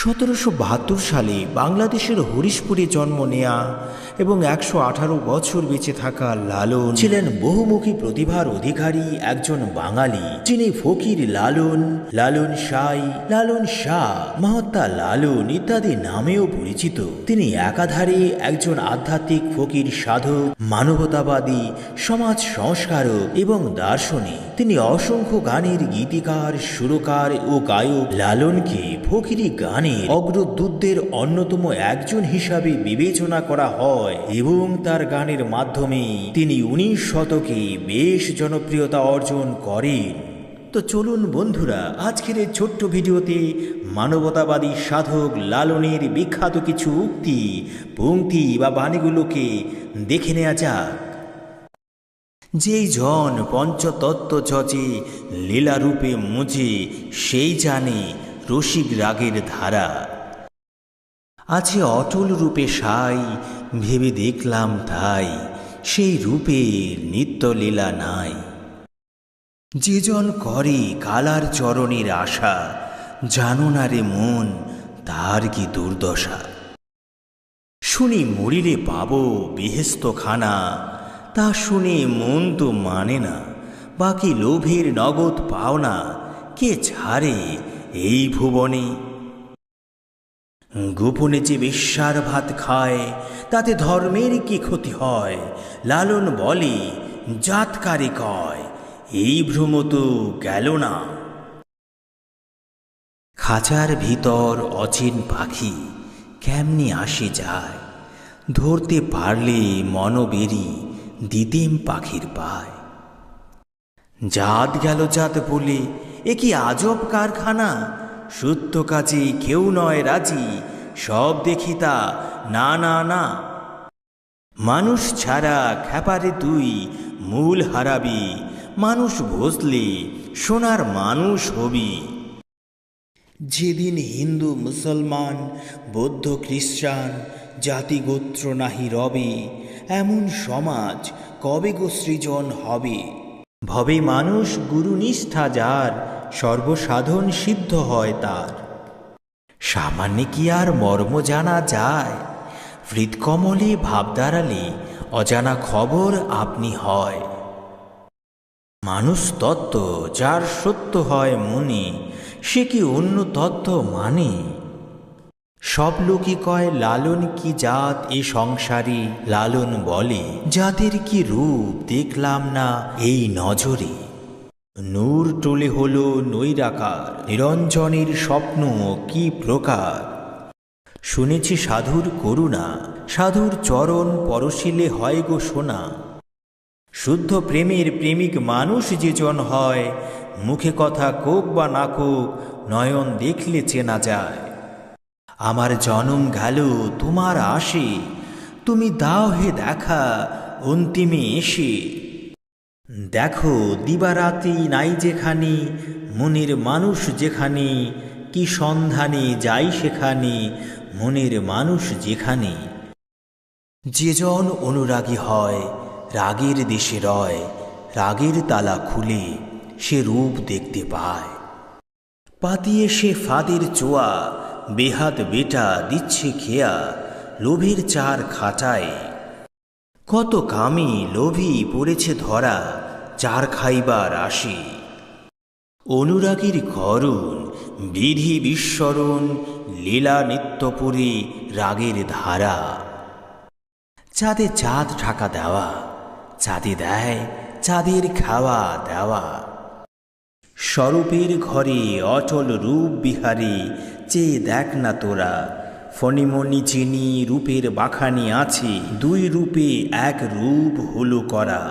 1772 সালে বাংলাদেশের হরিশপুরে জন্ম নেয়া এবং 118 বছর বেঁচে থাকা লালন ছিলেন বহুমুখী প্রতিভার অধিকারী একজন বাঙালি, যিনি ফকির লালন, লালন সাই, লালন শাহ, মহাত্মা লালন ইত্যাদি নামেও পরিচিত। তিনি একাধারে একজন আধ্যাত্মিক ফকির, সাধক, মানবতাবাদী, সমাজ সংস্কারক এবং দার্শনিক। তিনি অসংখ্য গানের গীতিকার, সুরকার ও গায়ক। লালনকে ফকিরি গানের অগ্রদূতদের অন্যতম একজন হিসাবে বিবেচনা করা হয় এবং তার গানের মাধ্যমে তিনি 19 শতকে বেশ জনপ্রিয়তা অর্জন করেন। তো চলুন বন্ধুরা, আজকের এই ছোট্ট ভিডিওতে মানবতাবাদী সাধক লালনের বিখ্যাত কিছু উক্তি, পংক্তি বা বাণীগুলোকে দেখে নেওয়া যাক। যেই জন পঞ্চতত্ত্ব চচে লীলারূপে মুজে, সেই জানে রসিক রাগের ধারা। আছে অটল রূপে সাই, ভেবে দেখলাম তাই, সেই রূপে নিত্য লীলা নাই। যে জন করে কালার চরণের আশা, জানো না রে মন তার কি দুর্দশা। শুনি মরিলে পাবো বেহেস্ত খানা, তা শুনে মন তো মানে না। বাকি লোভের নগদ পাওনা, কে ছাড়ে এই ভুবনে। গোপনে যে বেশ্যার ভাত খায়, তাতে ধর্মের কি ক্ষতি হয়। লালন বলে জাতকারে কয়, এই ভ্রম তো গেল না। খাঁচার ভিতর অচিন পাখি কেমনি আসে যায়, ধরতে পারলে মনোবেরি দিতেম পাখির পায়। জাত গেল জাত বলে এ কি আজব কারখানা, সত্য কাজে কেউ নয় রাজি, সব দেখি তা না না না। মানুষ ছাড়া খ্যাপারে তুই মূল হারাবি, মানুষ বসলে সোনার মানুষ হবি। যেদিন হিন্দু মুসলমান বৌদ্ধ খ্রিস্টান জাতিগোত্র নাহি রবে, এমন সমাজ কবে গো সৃজন হবে। ভবে মানুষ গুরুনিষ্ঠা যার, সর্বসাধন সিদ্ধ হয় তার। সামান্য কি আর মর্ম জানা যায়, হৃৎকমলে ভাব দাঁড়ালে অজানা খবর আপনি হয়। মানুষ তত্ত্ব যার সত্য হয় মনে, সে কি অন্য তত্ত্ব মানে। সব লোকই কয় লালন কি জাত এ সংসারে, লালন বলে জাতের কি রূপ দেখলাম না এই নজরে। নূর টোলে হলো নৈরাকার, নিরঞ্জনের স্বপ্ন কি প্রকার। শুনেছি সাধুর করুণা, সাধুর চরণ পরশিলে হয় গো সোনা। শুদ্ধ প্রেমের প্রেমিক মানুষ যে জন হয়, মুখে কথা কোক বা না কোক নয়ন দেখলে চেনা যায়। আমার জনম গেল তোমার আসে, তুমি দাও হে দেখা অন্তিমে এসে। দেখো দিবারাতি নাই যেখানে, মনের মানুষ যেখানে, কি সন্ধানে যাই সেখানে, মনের মানুষ যেখানে। যে জন অনুরাগী হয় রাগের দেশে রয়, রাগের তালা খুলে সে রূপ দেখতে পায়। পাতিয়ে সে ফাদের চোয়া, বেহাত বেটা দিচ্ছে খেয়া, লোভের চার খাটায়। কত কামি লোভী পড়েছে ধরা, চার খাইবার আসে। অনুরাগীর করুণ বিধি বিস্মরণ, লীলা নিত্যপুরী রাগের ধারা। চাঁদে চাঁদ ঢাকা দেওয়া, চাঁদে দেয় চাঁদের খাওয়া দেওয়া। স্বরূপের ঘরে অচল রূপ বিহারে, চেয়ে দেখ না তোরা। ফণিমণি চিনি রূপের বাখানি আছে, দুই রূপে এক রূপ হলো করা।